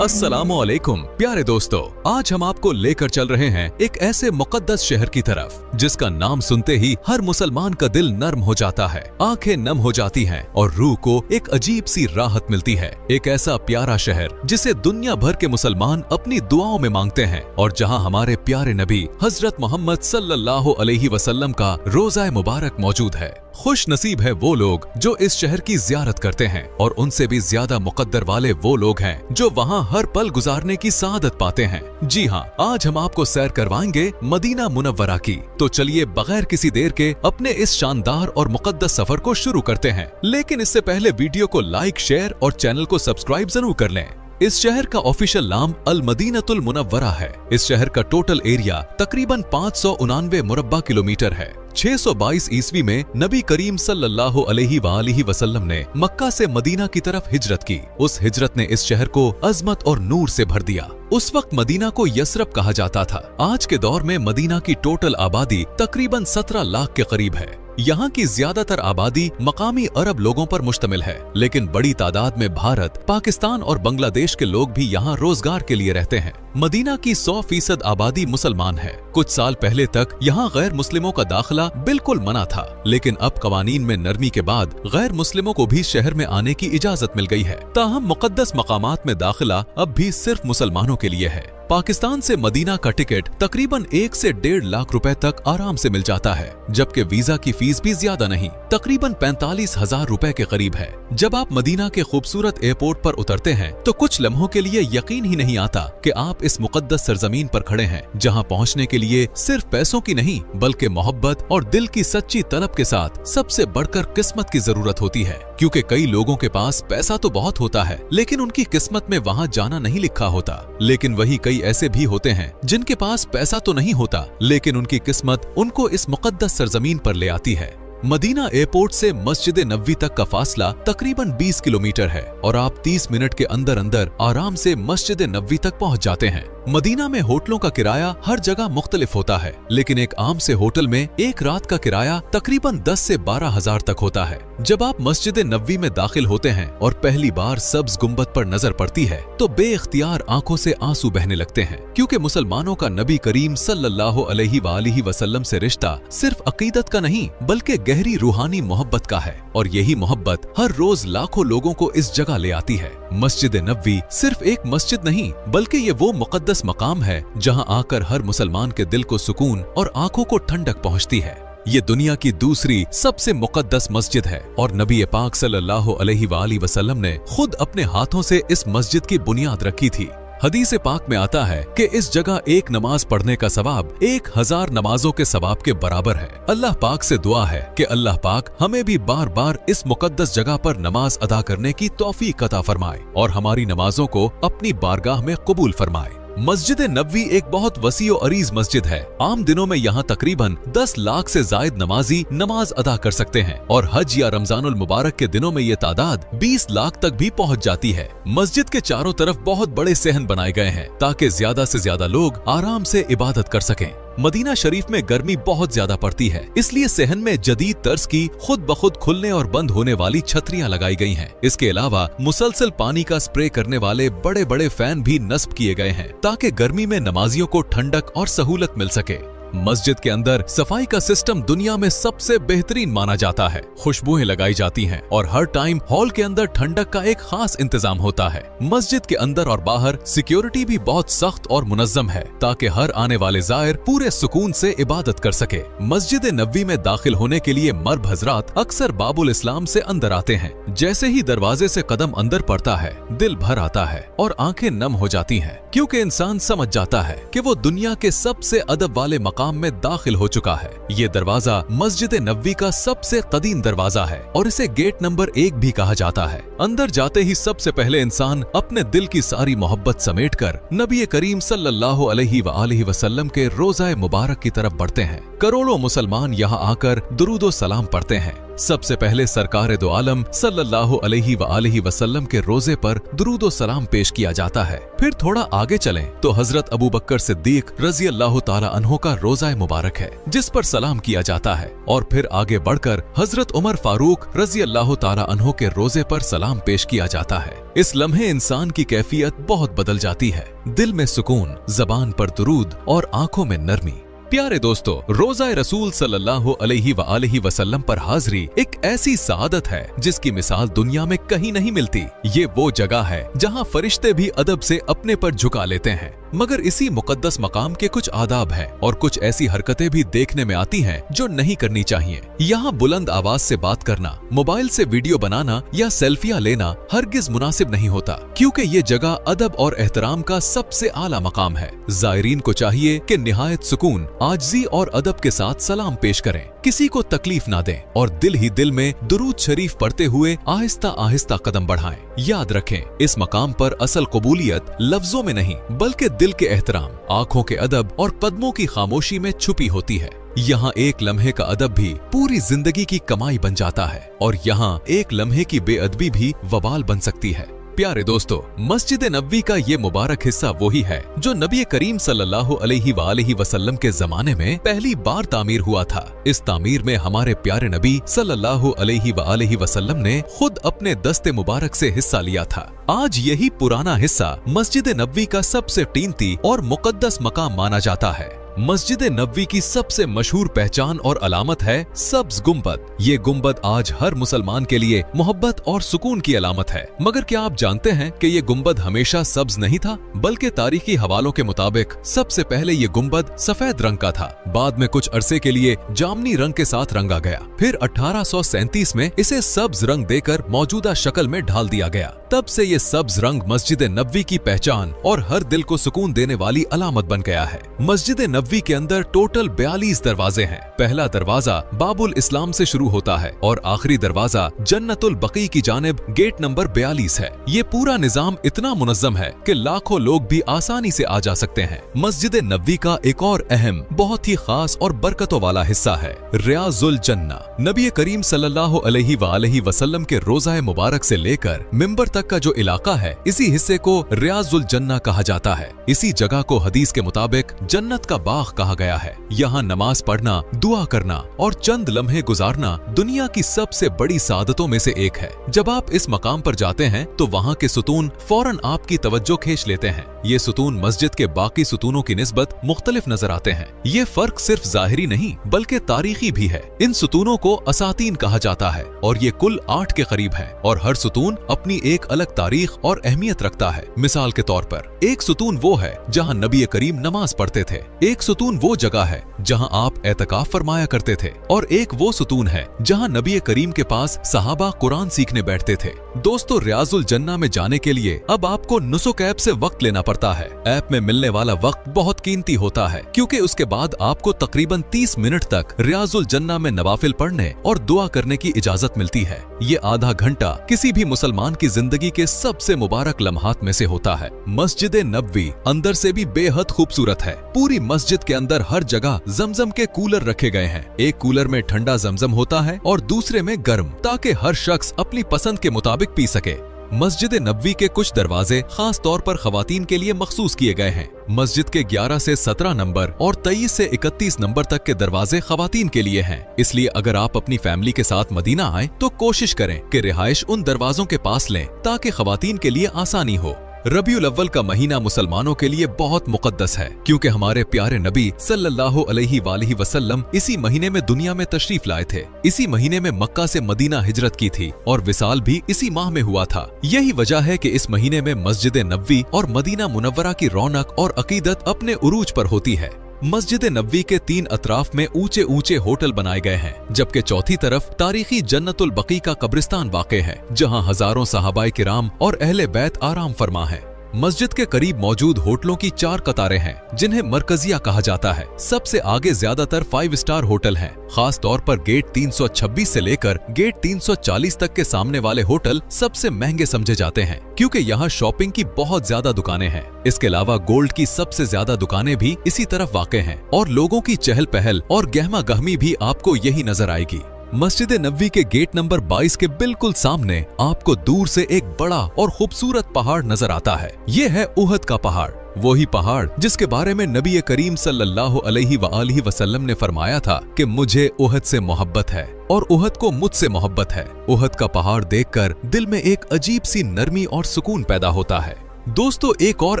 अस्सलामुअलैकुम प्यारे दोस्तों, आज हम आपको लेकर चल रहे हैं एक ऐसे मुकद्दस शहर की तरफ जिसका नाम सुनते ही हर मुसलमान का दिल नर्म हो जाता है, आंखें नम हो जाती हैं और रूह को एक अजीब सी राहत मिलती है। एक ऐसा प्यारा शहर जिसे दुनिया भर के मुसलमान अपनी दुआओं में मांगते हैं और जहां हमारे प्यारे नबी हजरत मोहम्मद सल्लल्लाहु अलैहि वसल्लम का रोज़ा मुबारक मौजूद है। खुश नसीब है वो लोग जो इस शहर की ज़ियारत करते हैं और उनसे भी ज्यादा मुकद्दर वाले वो लोग हैं जो वहाँ हर पल गुजारने की सआदत पाते हैं। जी हाँ, आज हम आपको सैर करवाएंगे मदीना मुनव्वरा की। तो चलिए बगैर किसी देर के अपने इस शानदार और मुकद्दस सफर को शुरू करते हैं। लेकिन इससे पहले वीडियो को लाइक, शेयर और चैनल को सब्सक्राइब जरूर कर लें। इस शहर का ऑफिशियल नाम अल मदीनतुल मुनव्वरा है। इस शहर का टोटल एरिया तकरीबन 589 मुरब्बा किलोमीटर है। 622 ईस्वी में नबी करीम सल्लल्लाहु अलैहि वसल्लम ने मक्का से मदीना की तरफ हिजरत की। उस हिजरत ने इस शहर को अजमत और नूर से भर दिया। उस वक्त मदीना को यसरब कहा जाता था। आज के दौर में मदीना की टोटल आबादी तकरीबन 17 लाख के करीब है। यहाँ की ज्यादातर आबादी मकामी अरब लोगों पर मुश्तमिल है, लेकिन बड़ी तादाद में भारत, पाकिस्तान और बांग्लादेश के लोग भी यहाँ रोजगार के लिए रहते हैं। मदीना की 100% आबादी मुसलमान है। कुछ साल पहले तक यहाँ गैर मुस्लिमों का दाखिला बिल्कुल मना था, लेकिन अब कवानीन में नरमी के बाद गैर मुस्लिमों को भी शहर में आने की इजाजत मिल गई है। ताहम मुकद्दस मकामात में दाखिला अब भी सिर्फ मुसलमानों के लिए है। पाकिस्तान से मदीना का टिकट तकरीबन 1 से 1.5 लाख रुपए तक आराम से मिल जाता है, जबकि वीजा की फीस भी ज्यादा नहीं, तकरीबन 45,000 रुपए के करीब है। जब आप मदीना के खूबसूरत एयरपोर्ट पर उतरते हैं तो कुछ लम्हों के लिए यकीन ही नहीं आता कि आप इस मुकद्दस सरजमीन पर खड़े हैं, जहां पहुंचने के लिए सिर्फ पैसों की नहीं बल्कि मोहब्बत और दिल की सच्ची तलब के साथ सबसे बढ़कर किस्मत की जरूरत होती है। क्योंकि कई लोगों के पास पैसा तो बहुत होता है, लेकिन उनकी किस्मत में वहां जाना नहीं लिखा होता। लेकिन वही कई ऐसे भी होते हैं जिनके पास पैसा तो नहीं होता, लेकिन उनकी किस्मत उनको इस मुकद्दस सरजमीन पर ले आती है। मदीना एयरपोर्ट से मस्जिद नबवी तक का फासला तकरीबन 20 किलोमीटर है और आप 30 मिनट के अंदर अंदर आराम से मस्जिद नबवी तक पहुंच जाते हैं। मदीना में होटलों का किराया हर जगह मुख्तलिफ होता है, लेकिन एक आम से होटल में एक रात का किराया तकरीबन 10 से 12,000 तक होता है। जब आप मस्जिद नबवी में दाखिल होते हैं और पहली बार सब्ज गुंबद पर नजर पड़ती है तो बेइख्तियार आंखों से आंसू बहने लगते हैं, क्योंकि मुसलमानों का नबी करीम सल्लल्लाहु अलैहि वसल्लम से रिश्ता सिर्फ अकीदत का नहीं बल्कि गहरी रूहानी मोहब्बत का है, और यही मोहब्बत हर रोज लाखों लोगों को इस जगह ले आती है। मस्जिद नबवी सिर्फ एक मस्जिद नहीं बल्कि ये वो मुकद्दस मकाम है जहां आकर हर मुसलमान के दिल को सुकून और आंखों को ठंडक पहुंचती है। ये दुनिया की दूसरी सबसे मुकद्दस मस्जिद है और नबी पाक सल्लल्लाहु अलैहि वसल्लम ने खुद अपने हाथों से इस मस्जिद की बुनियाद रखी थी। हदीस पाक में आता है कि इस जगह एक नमाज पढ़ने का सवाब 1000 नमाजों के सवाब के बराबर है। अल्लाह पाक से दुआ है कि अल्लाह पाक हमें भी बार बार इस मुकद्दस जगह पर नमाज अदा करने की तौफीक अता फरमाए और हमारी नमाजों को अपनी बारगाह में कबूल फरमाए। मस्जिद नबवी एक बहुत वसी और अरीज मस्जिद है। आम दिनों में यहाँ तकरीबन 10 लाख से जायद नमाजी नमाज अदा कर सकते हैं और हज या रमजानुल मुबारक के दिनों में ये तादाद 20 लाख तक भी पहुँच जाती है। मस्जिद के चारों तरफ बहुत बड़े सहन बनाए गए हैं ताकि ज्यादा से ज्यादा लोग आराम से इबादत कर सकें। मदीना शरीफ में गर्मी बहुत ज्यादा पड़ती है, इसलिए सहन में जदीद तर्ज की खुद ब खुद खुलने और बंद होने वाली छतरियां लगाई गई हैं। इसके अलावा मुसलसल पानी का स्प्रे करने वाले बड़े बड़े फैन भी नस्ब किए गए हैं ताकि गर्मी में नमाजियों को ठंडक और सहूलत मिल सके। मस्जिद के अंदर सफाई का सिस्टम दुनिया में सबसे बेहतरीन माना जाता है। खुशबुएं लगाई जाती हैं और हर टाइम हॉल के अंदर ठंडक का एक खास इंतजाम होता है। मस्जिद के अंदर और बाहर सिक्योरिटी भी बहुत सख्त और मुनज्जम है ताकि हर आने वाले जायर पूरे सुकून से इबादत कर सके। मस्जिद नबवी में दाखिल होने के लिए मर्द हजरात अक्सर बाबुल इस्लाम से अंदर आते हैं। जैसे ही दरवाजे से कदम अंदर पड़ता है दिल भर आता है और आंखें नम हो जाती हैं, क्योंकि इंसान समझ जाता है कि वो दुनिया के सबसे अदब वाले मकाम में दाखिल हो चुका है। ये दरवाजा मस्जिद नबवी का सबसे कदीम दरवाजा है और इसे गेट नंबर 1 भी कहा जाता है। अंदर जाते ही सबसे पहले इंसान अपने दिल की सारी मोहब्बत समेटकर नबी करीम सल्लल्लाहु अलैहि वसल्लम के रोज़ा मुबारक की तरफ बढ़ते हैं। करोड़ों मुसलमान यहाँ आकर दुरूद व सलाम पढ़ते हैं। सबसे पहले सरकार दो आलम सल्लल्लाहु अलैहि वसल्लम के रोजे पर दुरूद व सलाम पेश किया जाता है। फिर थोड़ा आगे चलें तो हजरत अबू बकर सिद्दीक रजी अल्लाह ताला अन्हो का रोजा मुबारक है जिस पर सलाम किया जाता है, और फिर आगे बढ़कर हजरत उमर फारूक रजी अल्लाह ताला अन्हो के रोजे पर सलाम पेश किया जाता है। इस लम्हे इंसान की कैफियत बहुत बदल जाती है, दिल में सुकून, जबान पर दुरूद और आंखों में नरमी। प्यारे दोस्तों, रोज़ा रसूल सल्लल्लाहु अलैहि वसल्लम पर हाजिरी एक ऐसी सादत है जिसकी मिसाल दुनिया में कहीं नहीं मिलती। ये वो जगह है जहाँ फरिश्ते भी अदब से अपने पर झुका लेते हैं। मगर इसी मुकद्दस मकाम के कुछ आदाब हैं और कुछ ऐसी हरकतें भी देखने में आती हैं जो नहीं करनी चाहिए। यहाँ बुलंद आवाज से बात करना, मोबाइल से वीडियो बनाना या सेल्फियां लेना हरगिज मुनासिब नहीं होता, क्योंकि ये जगह अदब और एहतराम का सबसे आला मकाम है। जायरीन को चाहिए कि निहायत सुकून, आजिज़ी और अदब के साथ सलाम पेश करें, किसी को तकलीफ ना दें और दिल ही दिल में दुरूद शरीफ पढ़ते हुए आहिस्ता आहिस्ता कदम बढ़ाएं। याद रखें, इस मकाम पर असल कबूलियत लफ्जों में नहीं बल्कि दिल के एहतराम, आंखों के अदब और कदमों की खामोशी में छुपी होती है। यहाँ एक लम्हे का अदब भी पूरी जिंदगी की कमाई बन जाता है और यहाँ एक लम्हे की बेअदबी भी वबाल बन सकती है। प्यारे दोस्तों, मस्जिद नबवी का ये मुबारक हिस्सा वही है जो नबी करीम सल्लल्लाहु अलैहि वसल्लम के जमाने में पहली बार तामीर हुआ था। इस तामीर में हमारे प्यारे नबी सल्लल्लाहु अलैहि वसल्लम ने खुद अपने दस्ते मुबारक से हिस्सा लिया था। आज यही पुराना हिस्सा मस्जिद नबवी का सबसे कीमती और मुकद्दस मकाम माना जाता है। मस्जिद नबवी की सबसे मशहूर पहचान और अलामत है सब्ज गुंबद। ये गुंबद आज हर मुसलमान के लिए मोहब्बत और सुकून की अलामत है। मगर क्या आप जानते हैं कि ये गुंबद हमेशा सब्ज नहीं था, बल्कि तारीखी हवालों के मुताबिक सबसे पहले ये गुंबद सफेद रंग का था। बाद में कुछ अरसे के लिए जामनी रंग के साथ रंगा गया। फिर 1837 में इसे सब्ज रंग देकर मौजूदा शक्ल में ढाल दिया गया। तब से ये सब्ज रंग मस्जिद नबवी की पहचान और हर दिल को सुकून देने वाली अलामत बन गया है। मस्जिद नबवी के अंदर टोटल 42 दरवाजे हैं। पहला दरवाजा बाबुल इस्लाम से शुरू होता है और आखिरी दरवाजा जन्नतुल बकी की जानिब गेट नंबर 42 है। ये पूरा निजाम इतना मुनज़्ज़म है कि लाखों लोग भी आसानी से आ जा सकते हैं। मस्जिद नबवी का एक और अहम, बहुत ही खास और बरकतों वाला हिस्सा है रियाजुल जन्ना। नबी करीम सल्लल्लाहु अलैहि वसल्लम के रोज़ा मुबारक से लेकर मिंबर तक का जो इलाका है, इसी हिस्से को रियाजुल जन्ना कहा जाता है। इसी जगह को हदीस के मुताबिक जन्नत का बाग कहा गया है। यहाँ नमाज पढ़ना, दुआ करना और चंद लम्हे गुजारना दुनिया की सबसे बड़ी सादतों में से एक है। जब आप इस मकाम पर जाते हैं तो वहाँ के सुतून फौरन आपकी तवज्जो खींच लेते हैं। ये सुतून मस्जिद के बाकी सुतूनों की निस्बत मुख्तलिफ नजर आते हैं। ये फर्क सिर्फ जाहिरी नहीं बल्कि तारीखी भी है। इन सुतूनों को असातीन कहा जाता है और ये कुल 8 के करीब है और हर सुतून अपनी एक अलग तारीख और अहमियत रखता है। मिसाल के तौर पर एक सुतून वो है जहाँ नबी करीम नमाज पढ़ते थे, एक सुतून वो जगह है जहाँ आप एतकाफ फरमाया करते थे और एक वो सुतून है जहाँ नबी करीम के पास सहाबा कुरान सीखने बैठते थे। दोस्तों, रियाजुल जन्ना में जाने के लिए अब आपको नुसुक ऐप से वक्त लेना पड़ता है। ऐप में मिलने वाला वक्त बहुत कीमती होता है क्योंकि उसके बाद आपको तकरीबन 30 मिनट तक रियाजुल जन्ना में नवाफिल पढ़ने और दुआ करने की इजाजत मिलती है। ये आधा घंटा किसी भी मुसलमान की जिंदगी के सबसे मुबारक लम्हात में से होता है। मस्जिद नबवी अंदर से भी बेहद खूबसूरत है। पूरी मस्जिद के अंदर हर जगह जमजम के कूलर रखे गए हैं। एक कूलर में ठंडा जमजम होता है और दूसरे में गर्म, ताकि हर शख्स अपनी पसंद के मुताबिक पी सके। मस्जिद नबवी के कुछ दरवाजे खास तौर पर खवातीन के लिए मखसूस किए गए हैं। मस्जिद के 11 से 17 नंबर और 23 से 31 नंबर तक के दरवाजे खवातीन के लिए हैं। इसलिए अगर आप अपनी फैमिली के साथ मदीना आए तो कोशिश करें कि रिहाइश उन दरवाजों के पास लें ताकि खवातीन के लिए आसानी हो। रबीउल अव्वल का महीना मुसलमानों के लिए बहुत मुकद्दस है क्योंकि हमारे प्यारे नबी सल्लल्लाहु अलैहि वसल्लम इसी महीने में दुनिया में तशरीफ लाए थे। इसी महीने में मक्का से मदीना हिजरत की थी और विसाल भी इसी माह में हुआ था। यही वजह है कि इस महीने में मस्जिद नबवी और मदीना मुनव्वरा की रौनक और अकीदत अपने उरूज पर होती है। मस्जिद नबवी के 3 अतराफ में ऊंचे ऊंचे होटल बनाए गए हैं, जबकि चौथी तरफ तारीखी जन्नतुल बकी का कब्रिस्तान वाक़े है जहां हजारों सहाबाए किराम और अहले बैत आराम फरमा है। मस्जिद के करीब मौजूद होटलों की 4 कतारें हैं जिन्हें मरकजिया कहा जाता है। सबसे आगे ज्यादातर 5 स्टार होटल हैं। खास तौर पर गेट 326 से लेकर गेट 340 तक के सामने वाले होटल सबसे महंगे समझे जाते हैं क्योंकि यहाँ शॉपिंग की बहुत ज्यादा दुकानें हैं। इसके अलावा गोल्ड की सबसे ज्यादा दुकानें भी इसी तरफ वाक़े हैं और लोगों की चहल पहल और गहमा गहमी भी आपको यही नजर आएगी। मस्जिद नबवी के गेट नंबर 22 के बिल्कुल सामने आपको दूर से एक बड़ा और खूबसूरत पहाड़ नजर आता है। ये है उहद का पहाड़, वही पहाड़ जिसके बारे में नबी करीम सल्लल्लाहु अलैहि वसल्लम ने फरमाया था कि मुझे उहद से मोहब्बत है और उहद को मुझसे मोहब्बत है। उहद का पहाड़ देखकर दिल में एक अजीब सी नरमी और सुकून पैदा होता है। दोस्तों, एक और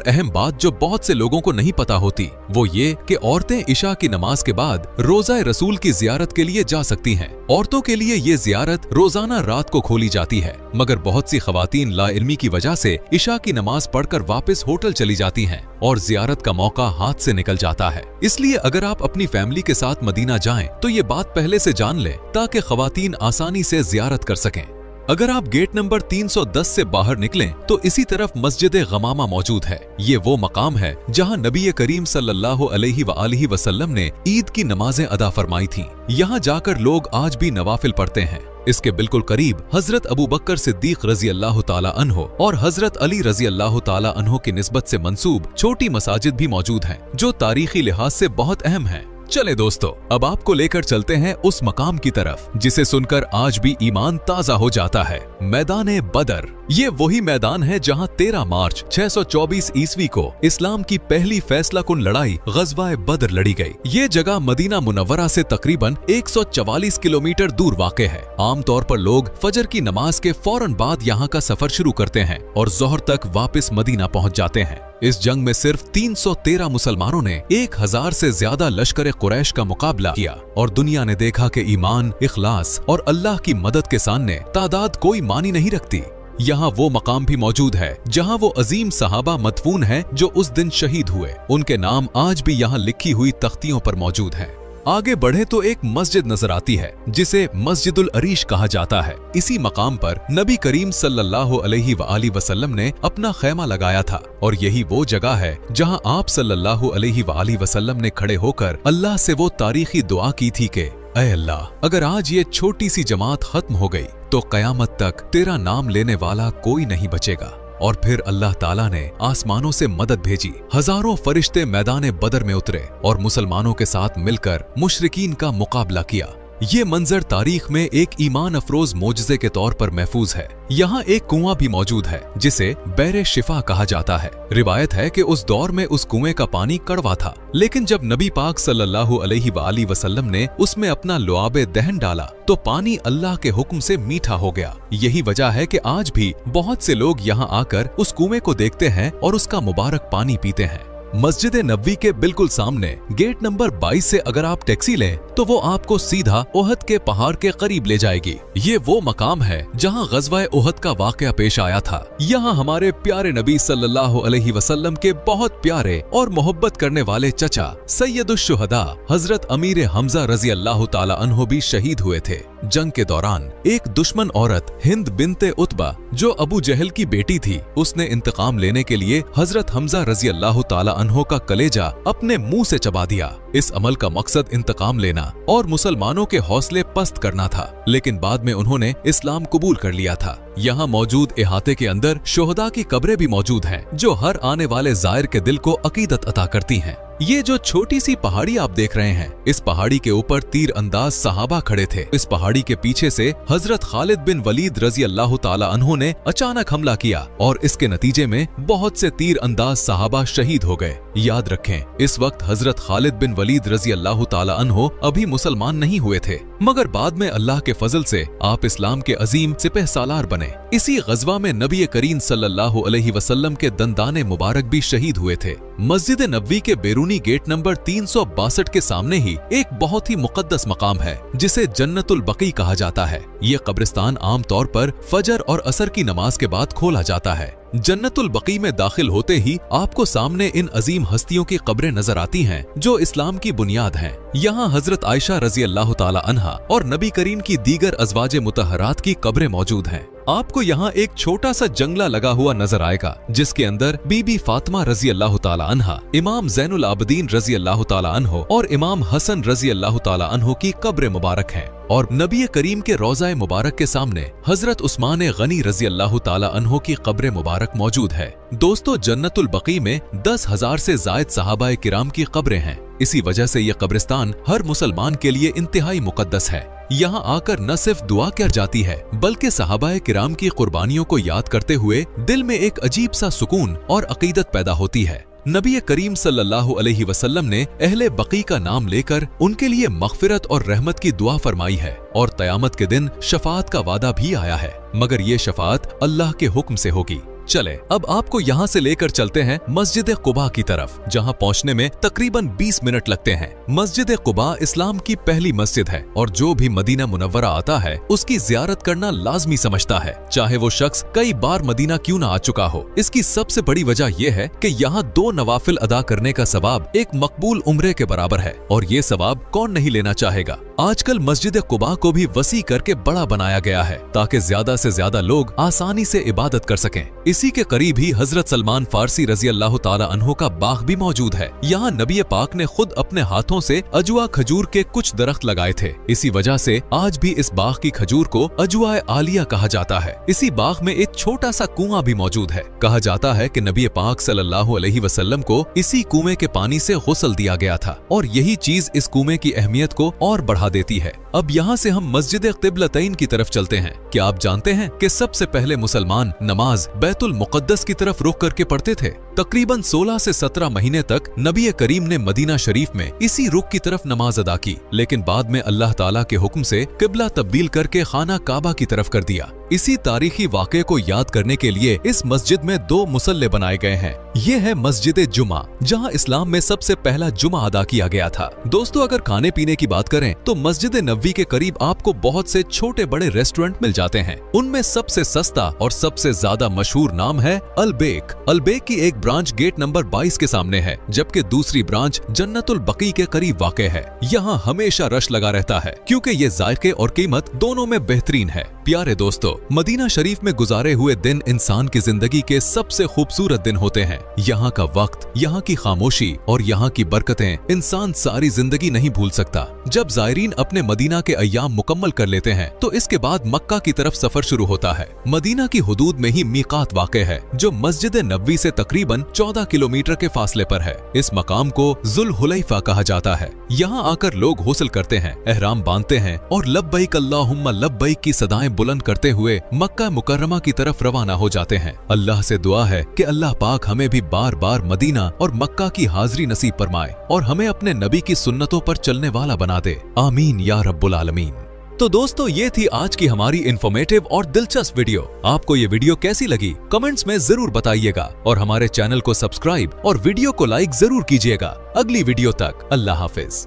अहम बात जो बहुत से लोगों को नहीं पता होती वो ये कि औरतें इशा की नमाज के बाद रोज़ा रसूल की जियारत के लिए जा सकती हैं। औरतों के लिए ये जियारत रोजाना रात को खोली जाती है, मगर बहुत सी खवातीन लाइल्मी की वजह से इशा की नमाज पढ़कर वापस होटल चली जाती हैं और जियारत का मौका हाथ से निकल जाता है। इसलिए अगर आप अपनी फैमिली के साथ मदीना जाएं तो ये बात पहले से जान लें ताकि खवातीन आसानी से जियारत कर सकें। अगर आप गेट नंबर 310 से बाहर निकलें तो इसी तरफ मस्जिद गमामा मौजूद है। ये वो मकाम है जहां नबी करीम सल्लल्लाहु अलैहि वसल्लम ने ईद की नमाजें अदा फरमाई थीं। यहाँ जाकर लोग आज भी नवाफिल पढ़ते हैं। इसके बिल्कुल करीब हजरत अबू बकर सिद्दीक रजी अल्लाह ताला अन्हो और हजरत अली रजी अल्लाह ताला अन्हो की निस्बत से मंसूब छोटी मसाजिद भी मौजूद हैं, जो तारीखी लिहाज से बहुत अहम हैं। चले दोस्तों, अब आपको लेकर चलते हैं उस मकाम की तरफ जिसे सुनकर आज भी ईमान ताजा हो जाता है। मैदान बदर। ये वही मैदान है जहां 13 मार्च 624 ईस्वी को इस्लाम की पहली फैसला कुन लड़ाई गज़वाए बदर लड़ी गई। ये जगह मदीना मुनव्वरा से तकरीबन 144 किलोमीटर दूर वाक़े है। आमतौर पर लोग फजर की नमाज के फौरन बाद यहाँ का सफर शुरू करते हैं और जोहर तक वापस मदीना पहुँच जाते हैं। इस जंग में सिर्फ 313 मुसलमानों ने 1000 से ज्यादा लश्कर कुरैश का मुकाबला किया और दुनिया ने देखा कि ईमान, इखलास और अल्लाह की मदद के सामने तादाद कोई मानी नहीं रखती। यहाँ वो मकाम भी मौजूद है जहाँ वो अजीम सहाबा मदफून हैं जो उस दिन शहीद हुए। उनके नाम आज भी यहाँ लिखी हुई तख्तियों पर मौजूद हैं। आगे बढ़े तो एक मस्जिद नजर आती है जिसे मस्जिदुल अरीश कहा जाता है। इसी मकाम पर नबी करीम सल्लल्लाहु अलैहि वसल्लम ने अपना खैमा लगाया था और यही वो जगह है जहां आप सल्लल्लाहु अलैहि वसल्लम ने खड़े होकर अल्लाह से वो तारीखी दुआ की थी कि ऐ अल्लाह, अगर आज ये छोटी सी जमात खत्म हो गई तो कयामत तक तेरा नाम लेने वाला कोई नहीं बचेगा। और फिर अल्लाह ताला ने आसमानों से मदद भेजी। हजारों फरिश्ते मैदान बदर में उतरे और मुसलमानों के साथ मिलकर मुशरिकीन का मुकाबला किया। ये मंजर तारीख में एक ईमान अफरोज मोजज़े के तौर पर महफूज है। यहाँ एक कुआं भी मौजूद है जिसे बैरे शिफा कहा जाता है। रिवायत है कि उस दौर में उस कुएं का पानी कड़वा था, लेकिन जब नबी पाक सल्लल्लाहु अलैहि वसल्लम ने उसमें अपना लुआबे दहन डाला तो पानी अल्लाह के हुक्म से मीठा हो गया। यही वजह है कि आज भी बहुत से लोग यहाँ आकर उस कुएं को देखते हैं और उसका मुबारक पानी पीते हैं। मस्जिद नबवी के बिल्कुल सामने गेट नंबर 22 से अगर आप टैक्सी लें तो वो आपको सीधा उहद के पहाड़ के करीब ले जाएगी। ये वो मकाम है जहां गज़वाए उहद का वाक़या पेश आया था। यहाँ हमारे प्यारे नबी सल्लल्लाहु अलैहि वसल्लम के बहुत प्यारे और मोहब्बत करने वाले चचा सैयदुश शुहदा हजरत अमीर हमजा रजी अल्लाह ताला अन्हो भी शहीद हुए थे। जंग के दौरान एक दुश्मन औरत हिंद बिनते उतबा जो अबू जहल की बेटी थी, उसने इंतकाम लेने के लिए हजरत हमजा रजी अल्लाह ताला अन्हो का कलेजा अपने मुंह से चबा दिया। इस अमल का मकसद इंतकाम लेना और मुसलमानों के हौसले पस्त करना था, लेकिन बाद में उन्होंने इस्लाम कबूल कर लिया था। यहाँ मौजूद इहाते के अंदर शोहदा की कब्रें भी मौजूद हैं, जो हर आने वाले जायर के दिल को अकीदत अता करती हैं। ये जो छोटी सी पहाड़ी आप देख रहे हैं, इस पहाड़ी के ऊपर तीर अंदाज सहाबा खड़े थे। इस पहाड़ी के पीछे से हजरत खालिद बिन वलीद रजी अल्लाह ताला अन्हो ने अचानक हमला किया और इसके नतीजे में बहुत से तीर अंदाज सहाबा शहीद हो गए। याद रखें, इस वक्त हजरत खालिद बिन वलीद रजी अल्लाह ताला अन्हो अभी मुसलमान नहीं हुए थे, मगर बाद में अल्लाह के फजल से आप इस्लाम के अजीम सिपह सालार बने। इसी गज़वा में नबी करीम सल्लल्लाहु अलैहि वसल्लम के दंदाने मुबारक भी शहीद हुए थे। मस्जिद नबवी के बैरूनी गेट नंबर 362 के सामने ही एक बहुत ही मुकद्दस मकाम है जिसे जन्नतुल बकी कहा जाता है। ये कब्रिस्तान आमतौर पर फजर और असर की नमाज के बाद खोला जाता है। जन्नतुल बकी में दाखिल होते ही आपको सामने इन अजीम हस्तियों की कब्रें नजर आती हैं जो इस्लाम की बुनियाद हैं। यहाँ हजरत आयशा रजी अल्लाह ताला अन्हा और नबी करीम की दीगर अज़वाजे मुतहरात की कब्रें मौजूद हैं। आपको यहाँ एक छोटा सा जंगला लगा हुआ नजर आएगा जिसके अंदर बीबी फातिमा रजी अल्लाह ताला अन्हा, इमाम ज़ैनुल आबिदीन रजी अल्लाह ताला अन्हो और इमाम हसन रजी अल्लाह ताला अन्हो की कब्रें मुबारक हैं। और नबी करीम के रोज़ा मुबारक के सामने हजरत उस्मान गनी रजी अल्लाह ताला अन्हो की कब्र मुबारक मौजूद है। दोस्तों, जन्नतुल बकी में 10,000 से जायद सहाबाए किराम की कब्रें हैं। इसी वजह से ये कब्रिस्तान हर मुसलमान के लिए इंतहाई मुकद्दस है। यहाँ आकर न सिर्फ दुआ कर जाती है बल्कि सहाबाए किराम की कुर्बानियों को याद करते हुए दिल में एक अजीब सा सुकून और अकीदत पैदा होती है। नबी करीम सल्लल्लाहु अलैहि वसल्लम ने अहले बकी का नाम लेकर उनके लिए मग़फ़िरत और रहमत की दुआ फरमाई है और क़यामत के दिन शफाअत का वादा भी आया है, मगर ये शफाअत अल्लाह के हुक्म से होगी। चले अब आपको यहाँ से लेकर चलते हैं मस्जिद कुबा की तरफ, जहाँ पहुँचने में तकरीबन 20 मिनट लगते हैं। मस्जिद कुबा इस्लाम की पहली मस्जिद है और जो भी मदीना मुनव्वरा आता है उसकी ज़ियारत करना लाजमी समझता है, चाहे वो शख्स कई बार मदीना क्यों ना आ चुका हो। इसकी सबसे बड़ी वजह यह है कि यहाँ 2 नवाफिल अदा करने का सवाब एक मकबूल उम्रे के बराबर है और ये सवाब कौन नहीं लेना चाहेगा। आजकल मस्जिद कुबा को भी वसी करके बड़ा बनाया गया है ताकि ज्यादा से ज्यादा लोग आसानी से इबादत कर सकें। इसी के करीब ही हजरत सलमान फारसी रजी अल्लाह ताला अन्हु का बाग भी मौजूद है। यहाँ नबी पाक ने खुद अपने हाथों से अजवा खजूर के कुछ दरख्त लगाए थे। इसी वजह से आज भी इस बाग की खजूर को अजवा आलिया कहा जाता है। इसी बाग में एक छोटा सा कुआं भी मौजूद है। कहा जाता है कि नबी पाक सल्लल्लाहु अलैहि वसल्लम को इसी कुएं के पानी से गुस्ल दिया गया था और यही चीज इस कुएं की अहमियत को और बढ़ा देती है। अब यहाँ से हम मस्जिद क़िबलतैन की तरफ चलते हैं। क्या आप जानते हैं कि सबसे पहले मुसलमान नमाज बैतुल मुक़द्दस की तरफ रुख करके पढ़ते थे? तकरीबन 16 से 17 महीने तक नबी करीम ने मदीना शरीफ में इसी रुख की तरफ नमाज अदा की, लेकिन बाद में अल्लाह ताला के हुक्म से किबला तब्दील करके खाना काबा की तरफ कर दिया। इसी तारीखी वाक़े को याद करने के लिए इस मस्जिद में 2 मुसल्ले बनाए गए हैं। ये है मस्जिद जुमा, जहाँ इस्लाम में सबसे पहला जुमा अदा किया गया था। दोस्तों, अगर खाने पीने की बात करें तो मस्जिद नबवी के करीब आपको बहुत से छोटे बड़े रेस्टोरेंट मिल जाते हैं। उनमें सबसे सस्ता और सबसे ज्यादा मशहूर नाम है अलबेक। अलबेक की एक ब्रांच गेट नंबर 22 के सामने है, जबकि दूसरी ब्रांच जन्नतुल बकी के करीब वाक़े है। यहाँ हमेशा रश लगा रहता है क्योंकि ये जायके और कीमत दोनों में बेहतरीन है। प्यारे दोस्तों, मदीना शरीफ में गुजारे हुए दिन इंसान की जिंदगी के सबसे खूबसूरत दिन होते हैं। यहाँ का वक्त, यहाँ की खामोशी और यहाँ की बरकतें इंसान सारी जिंदगी नहीं भूल सकता। जब जायरीन अपने मदीना के अय्याम मुकम्मल कर लेते हैं तो इसके बाद मक्का की तरफ सफर शुरू होता है। मदीना की हुदूद में ही मीकात वाक़े है, जो मस्जिद नबवी से तकरीबन 14 किलोमीटर के फासले पर है। इस मकाम को जुल हुलैफा कहा जाता है। यहाँ आकर लोग गुस्ल करते हैं, एहराम बांधते हैं और लब्बैक अल्लाहुम्मा लब्बैक की सदाएं बुलंद करते हुए मक्का मुकर्रमा की तरफ रवाना हो जाते हैं। अल्लाह से दुआ है कि अल्लाह पाक हमें भी बार बार मदीना और मक्का की हाजिरी नसीब फरमाए और हमें अपने नबी की सुन्नतों पर चलने वाला बना दे। आमीन या रब्बुल आलमीन। तो दोस्तों, ये थी आज की हमारी इंफॉर्मेटिव और दिलचस्प वीडियो। आपको ये वीडियो कैसी लगी कमेंट्स में जरूर बताइएगा और हमारे चैनल को सब्सक्राइब और वीडियो को लाइक जरूर कीजिएगा। अगली वीडियो तक अल्लाह हाफिज।